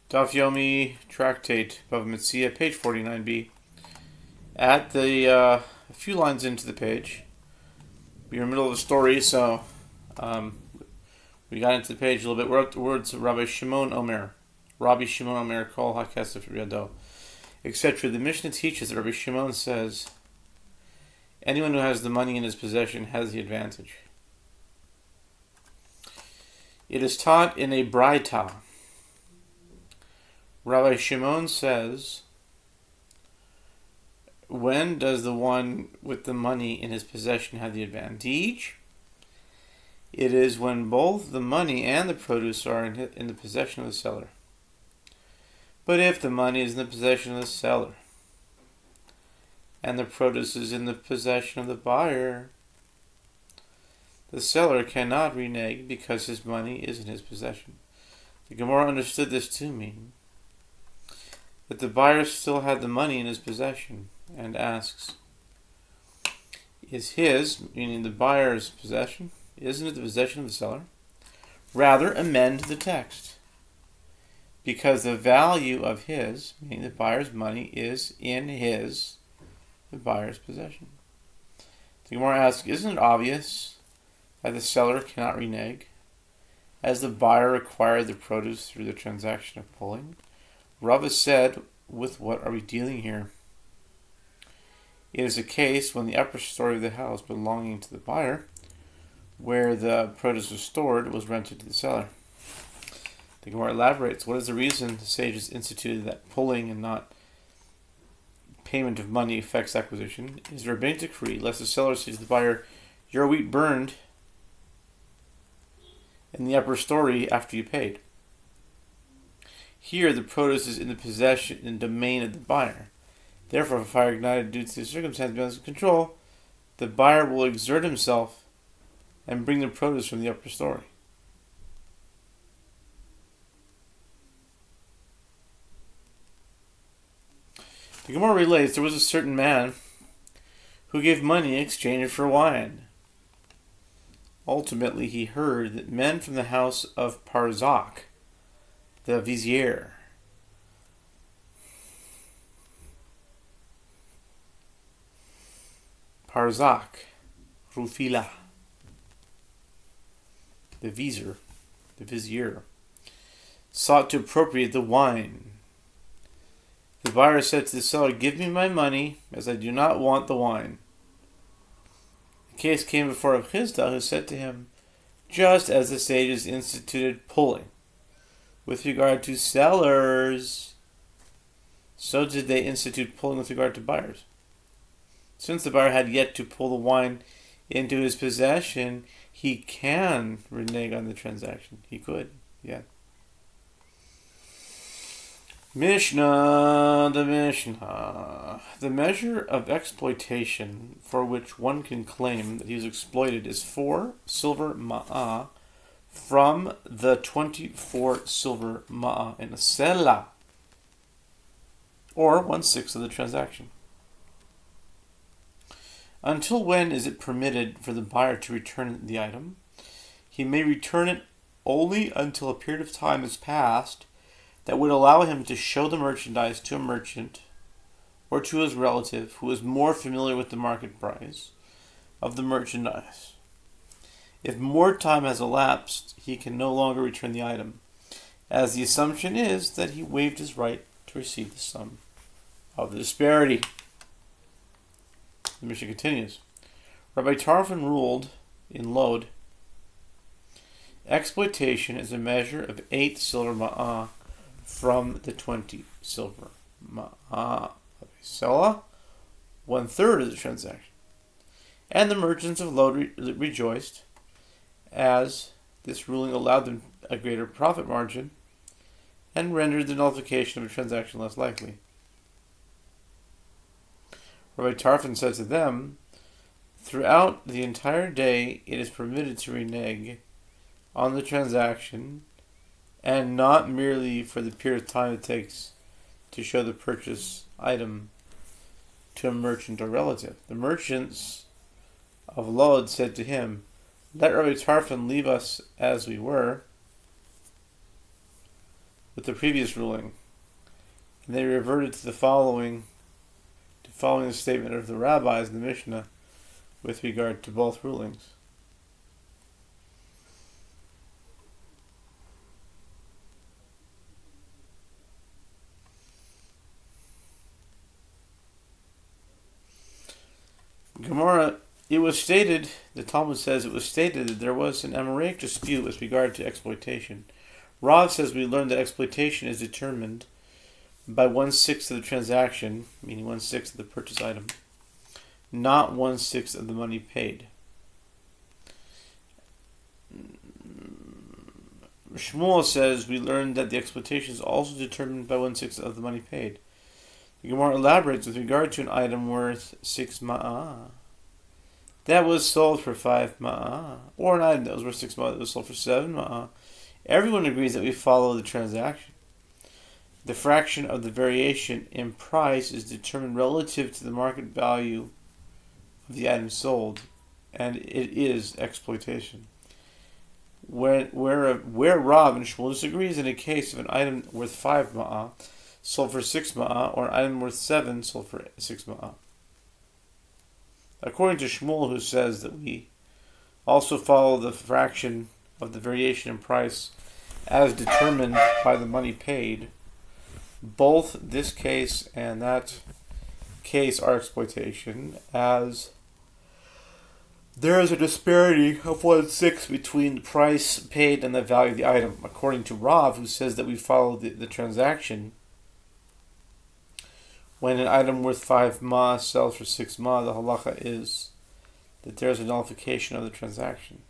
Daf Yomi Tractate, Bava Metzia, page 49b. At the a few lines into the page, we're in the middle of a story, so we got into the page a little bit. We're up to words of Rabbi Shimon Omer. Rabbi Shimon Omer, Kol HaKesef Yado, etc. The Mishnah teaches that Rabbi Shimon says, anyone who has the money in his possession has the advantage. It is taught in a Braita. Rabbi Shimon says, when does the one with the money in his possession have the advantage? It is when both the money and the produce are in the possession of the seller. But if the money is in the possession of the seller and the produce is in the possession of the buyer, the seller cannot renege because his money is in his possession. The Gemara understood this to mean that the buyer still had the money in his possession and asks, is his, meaning the buyer's possession, isn't it the possession of the seller? Rather, amend the text. Because the value of his, meaning the buyer's money, is in the buyer's possession. The Gemara asks, isn't it obvious that the seller cannot renege, as the buyer acquired the produce through the transaction of pulling? Rava said, with what are we dealing here? It is a case when the upper story of the house belonging to the buyer, where the produce was stored, was rented to the seller. The Gemara elaborates, what is the reason the sages instituted that pulling and not payment of money affects acquisition? It is a rabbinic decree, lest the seller say to the buyer, your wheat burned in the upper story after you paid. Here, the produce is in the possession and domain of the buyer. Therefore, if a fire ignited due to the circumstance beyond his control, the buyer will exert himself and bring the produce from the upper story. The Gemara relates, there was a certain man who gave money in exchange for wine. Ultimately, he heard that men from the house of Parzak, the vizier, Parzak, Rufila, the vizier, sought to appropriate the wine. The buyer said to the seller, give me my money, as I do not want the wine. The case came before Rav Chisda, who said to him, just as the sages instituted pulling with regard to sellers, so did they institute pulling with regard to buyers. Since the buyer had yet to pull the wine into his possession, he can renege on the transaction. He could, yeah. Mishnah, the Mishnah. The measure of exploitation for which one can claim that he was exploited is 4 silver ma'ah from the 24 silver ma'ah in a sela, or 1/6 of the transaction. Until when is it permitted for the buyer to return the item? He may return it only until a period of time has passed that would allow him to show the merchandise to a merchant or to his relative who is more familiar with the market price of the merchandise. If more time has elapsed, he can no longer return the item, as the assumption is that he waived his right to receive the sum of the disparity. The Mishnah continues. Rabbi Tarfon ruled in Lod, exploitation is a measure of 8 silver ma'ah from the 20 silver ma'ah of a selah, 1/3 of the transaction. And the merchants of Lod rejoiced, as this ruling allowed them a greater profit margin and rendered the nullification of a transaction less likely. Rabbi Tarfon said to them, throughout the entire day it is permitted to renege on the transaction, and not merely for the period of time it takes to show the purchase item to a merchant or relative. The merchants of Lod said to him, let Rabbi Tarfon leave us as we were, with the previous ruling, and they reverted to following the statement of the rabbis in the Mishnah with regard to both rulings. Gemara, it was stated, the Talmud says it was stated that there was an Amoraic dispute with regard to exploitation. Rav says we learned that exploitation is determined by 1/6 of the transaction, meaning 1/6 of the purchase item, not 1/6 of the money paid. Shmuel says we learned that the exploitation is also determined by 1/6 of the money paid. The Gemara elaborates with regard to an item worth 6 ma'ah that was sold for 5 ma'ah, or an item that was worth 6 ma'ah that was sold for 7 ma'ah. Everyone agrees that we follow the transaction. The fraction of the variation in price is determined relative to the market value of the item sold, and it is exploitation. Where Rav and Shmuel disagrees in a case of an item worth 5 ma'ah sold for 6 ma'ah, or an item worth 7 sold for 6 ma'ah. According to Shmuel, who says that we also follow the fraction of the variation in price as determined by the money paid, both this case and that case are exploitation, as there is a disparity of 1/6 between the price paid and the value of the item. According to Rav, who says that we follow the transaction, when an item worth 5 ma sells for 6 ma, the halacha is that there is a nullification of the transaction,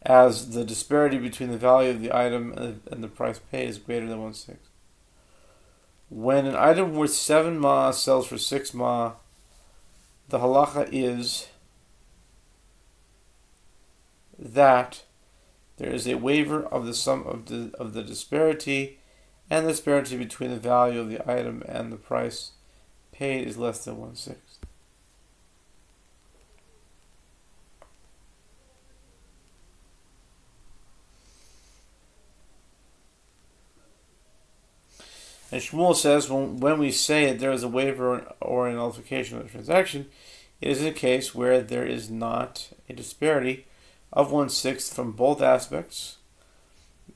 as the disparity between the value of the item and the price paid is greater than 1/6. When an item worth 7 ma sells for 6 ma, the halacha is that there is a waiver of the sum of the disparity, and the disparity between the value of the item and the price paid is less than 1/6. And Shmuel says when we say that there is a waiver or a nullification of the transaction, it is in a case where there is not a disparity of 1/6 from both aspects,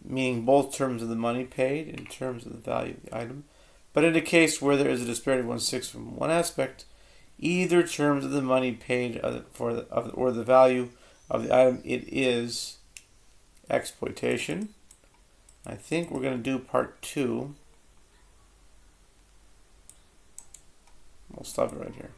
meaning both terms of the money paid and terms of the value of the item. But in a case where there is a disparity of 1/6 from one aspect, either terms of the money paid or the value of the item, it is exploitation. I think we're going to do part 2. We'll stop it right here.